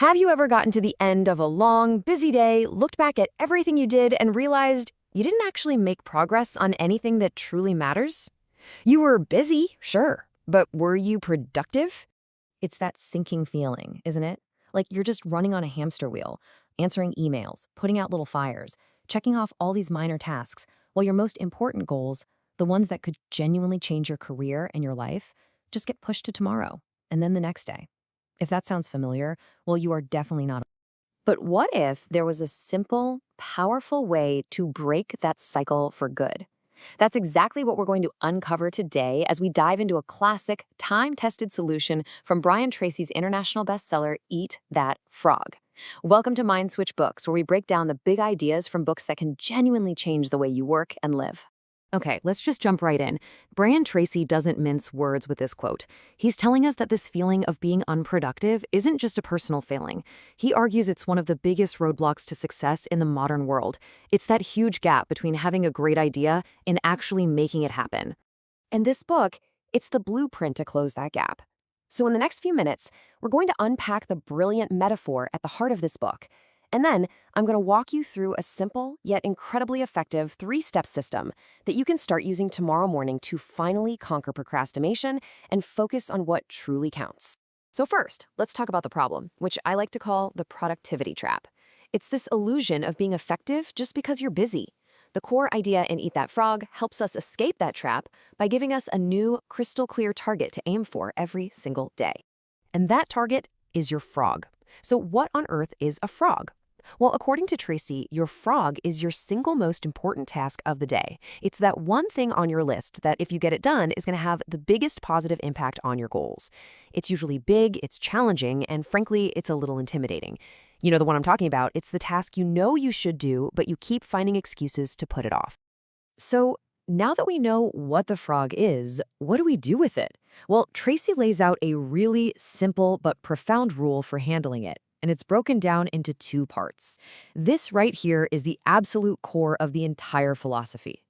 Have you ever gotten to the end of a long, busy day, looked back at everything you did, and realized you didn't actually make progress on anything that truly matters? You were busy, sure, but were you productive? It's that sinking feeling, isn't it? Like you're just running on a hamster wheel, answering emails, putting out little fires, checking off all these minor tasks, while your most important goals, the ones that could genuinely change your career and your life, just get pushed to tomorrow, and then the next day. If that sounds familiar, well, you are definitely not. But what if there was a simple, powerful way to break that cycle for good? That's exactly what we're going to uncover today as we dive into a classic, time-tested solution from Brian Tracy's international bestseller, Eat That Frog. Welcome to MindSwitch Books, where we break down the big ideas from books that can genuinely change the way you work and live. Okay, let's just jump right in. Brian Tracy doesn't mince words with this quote. He's telling us that this feeling of being unproductive isn't just a personal failing. He argues it's one of the biggest roadblocks to success in the modern world. It's that huge gap between having a great idea and actually making it happen. And this book, it's the blueprint to close that gap. So in the next few minutes, we're going to unpack the brilliant metaphor at the heart of this book. And then I'm going to walk you through a simple yet incredibly effective 3-step system that you can start using tomorrow morning to finally conquer procrastination and focus on what truly counts. So first, let's talk about the problem, which I like to call the productivity trap. It's this illusion of being effective just because you're busy. The core idea in Eat That Frog helps us escape that trap by giving us a new, crystal clear target to aim for every single day. And that target is your frog. So what on earth is a frog? Well, according to Tracy, your frog is your single most important task of the day. It's that one thing on your list that, if you get it done, is going to have the biggest positive impact on your goals. It's usually big, it's challenging, and frankly, it's a little intimidating. You know the one I'm talking about. It's the task you know you should do, but you keep finding excuses to put it off. So now that we know what the frog is, what do we do with it? Well, Tracy lays out a really simple but profound rule for handling it. And it's broken down into 2 parts. This right here is the absolute core of the entire philosophy.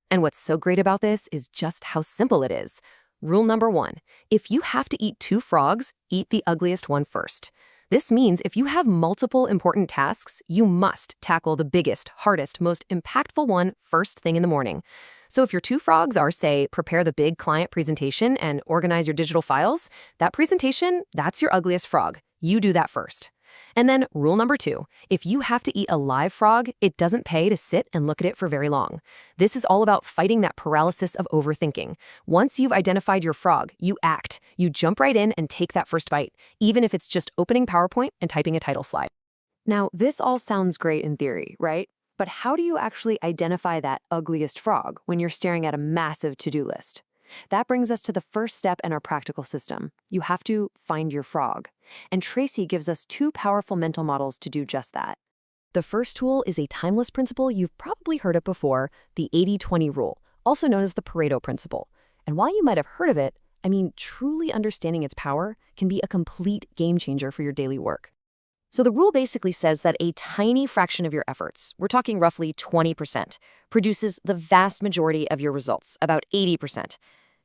And what's so great about this is just how simple it is. Rule number 1, if you have to eat 2 frogs, eat the ugliest one first. This means if you have multiple important tasks, you must tackle the biggest, hardest, most impactful one first thing in the morning. So if your 2 frogs are, say, prepare the big client presentation and organize your digital files, that presentation, that's your ugliest frog. You do that first. And then rule number 2, if you have to eat a live frog, it doesn't pay to sit and look at it for very long. This is all about fighting that paralysis of overthinking. Once you've identified your frog, you act. You jump right in and take that first bite, even if it's just opening PowerPoint and typing a title slide. Now, this all sounds great in theory, right? But how do you actually identify that ugliest frog when you're staring at a massive to-do list? That brings us to the first step in our practical system. You have to find your frog. And Tracy gives us 2 powerful mental models to do just that. The first tool is a timeless principle. You've probably heard it before, the 80-20 rule, also known as the Pareto principle. And while you might have heard of it, truly understanding its power can be a complete game changer for your daily work. So the rule basically says that a tiny fraction of your efforts, we're talking roughly 20%, produces the vast majority of your results, about 80%.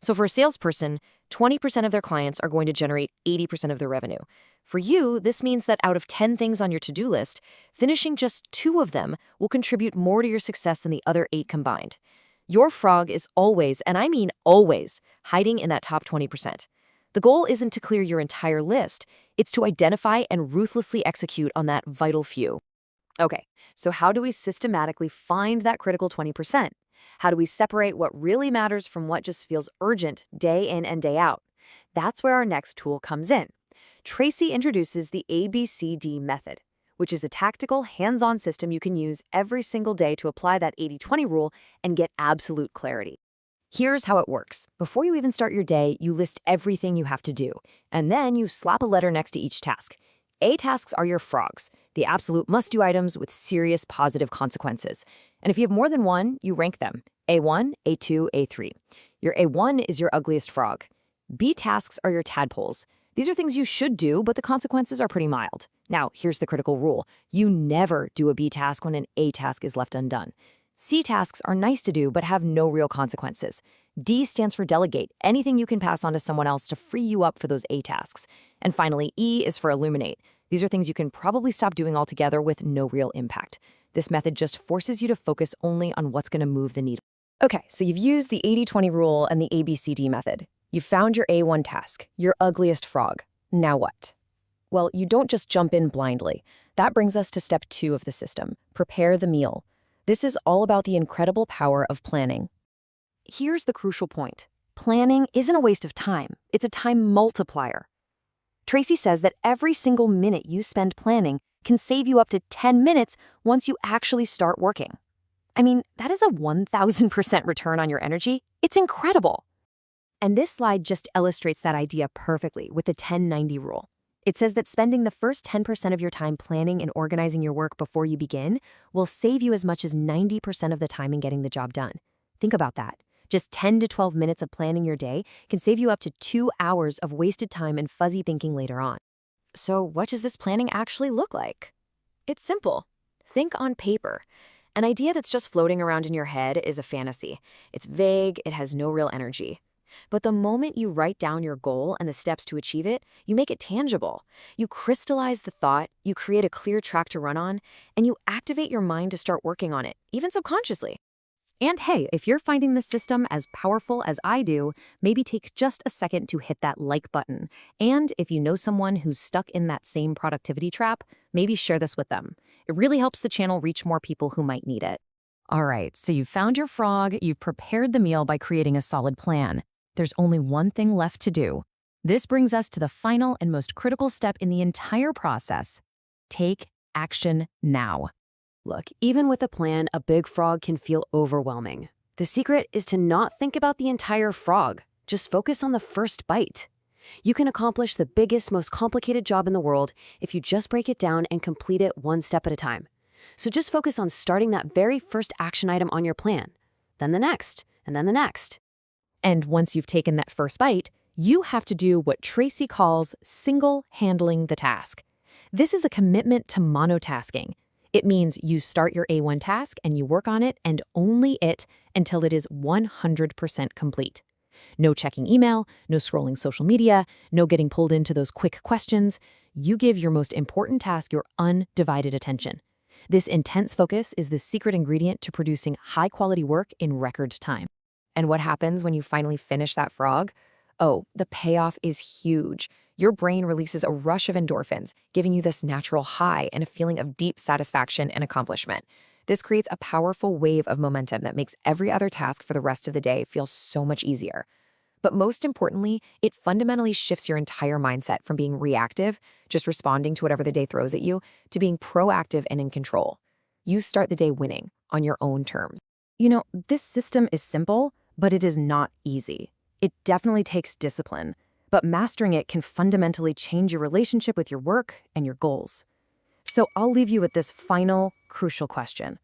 So for a salesperson, 20% of their clients are going to generate 80% of their revenue. For you, this means that out of 10 things on your to-do list, finishing just 2 of them will contribute more to your success than the other 8 combined. Your frog is always, and I mean always, hiding in that top 20%. The goal isn't to clear your entire list, it's to identify and ruthlessly execute on that vital few. Okay, so how do we systematically find that critical 20%? How do we separate what really matters from what just feels urgent day in and day out? That's where our next tool comes in. Tracy introduces the ABCD method, which is a tactical, hands-on system you can use every single day to apply that 80-20 rule and get absolute clarity. Here's how it works. Before you even start your day, you list everything you have to do, and then you slap a letter next to each task. A tasks are your frogs, the absolute must-do items with serious positive consequences. And if you have more than one, you rank them. A1, A2, A3. Your A1 is your ugliest frog. B tasks are your tadpoles. These are things you should do, but the consequences are pretty mild. Now, here's the critical rule. You never do a B task when an A task is left undone. C tasks are nice to do, but have no real consequences. D stands for delegate, anything you can pass on to someone else to free you up for those A tasks. And finally, E is for illuminate. These are things you can probably stop doing altogether with no real impact. This method just forces you to focus only on what's going to move the needle. Okay, so you've used the 80-20 rule and the ABCD method. You've found your A1 task, your ugliest frog. Now what? Well, you don't just jump in blindly. That brings us to step 2 of the system, prepare the meal. This is all about the incredible power of planning. Here's the crucial point. Planning isn't a waste of time. It's a time multiplier. Tracy says that every single minute you spend planning can save you up to 10 minutes once you actually start working. I mean, that is a 1,000% return on your energy. It's incredible. And this slide just illustrates that idea perfectly with the 10-90 rule. It says that spending the first 10% of your time planning and organizing your work before you begin will save you as much as 90% of the time in getting the job done. Think about that. Just 10 to 12 minutes of planning your day can save you up to 2 hours of wasted time and fuzzy thinking later on. So what does this planning actually look like? It's simple. Think on paper. An idea that's just floating around in your head is a fantasy. It's vague, it has no real energy. But the moment you write down your goal and the steps to achieve it, you make it tangible. You crystallize the thought, you create a clear track to run on, and you activate your mind to start working on it, even subconsciously. And hey, if you're finding this system as powerful as I do, maybe take just a second to hit that like button. And if you know someone who's stuck in that same productivity trap, maybe share this with them. It really helps the channel reach more people who might need it. All right, so you've found your frog, you've prepared the meal by creating a solid plan. There's only one thing left to do. This brings us to the final and most critical step in the entire process. Take action now. Look, even with a plan, a big frog can feel overwhelming. The secret is to not think about the entire frog. Just focus on the first bite. You can accomplish the biggest, most complicated job in the world if you just break it down and complete it one step at a time. So just focus on starting that very first action item on your plan, then the next, and then the next. And once you've taken that first bite, you have to do what Tracy calls single-handling the task. This is a commitment to monotasking. It means you start your A1 task and you work on it and only it until it is 100% complete. No checking email, no scrolling social media, no getting pulled into those quick questions. You give your most important task your undivided attention. This intense focus is the secret ingredient to producing high-quality work in record time. And what happens when you finally finish that frog? Oh, the payoff is huge. Your brain releases a rush of endorphins, giving you this natural high and a feeling of deep satisfaction and accomplishment. This creates a powerful wave of momentum that makes every other task for the rest of the day feel so much easier. But most importantly, it fundamentally shifts your entire mindset from being reactive, just responding to whatever the day throws at you, to being proactive and in control. You start the day winning on your own terms. You know, this system is simple, but it is not easy. It definitely takes discipline, but mastering it can fundamentally change your relationship with your work and your goals. So I'll leave you with this final, crucial question.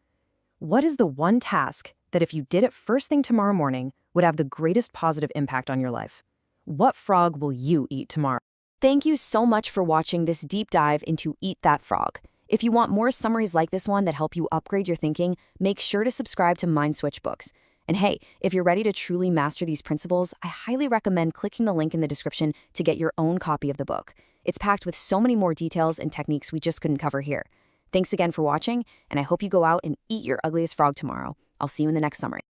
What is the one task that if you did it first thing tomorrow morning would have the greatest positive impact on your life? What frog will you eat tomorrow? Thank you so much for watching this deep dive into Eat That Frog. If you want more summaries like this one that help you upgrade your thinking, make sure to subscribe to MindSwitch Books. And hey, if you're ready to truly master these principles, I highly recommend clicking the link in the description to get your own copy of the book. It's packed with so many more details and techniques we just couldn't cover here. Thanks again for watching, and I hope you go out and eat your ugliest frog tomorrow. I'll see you in the next summary.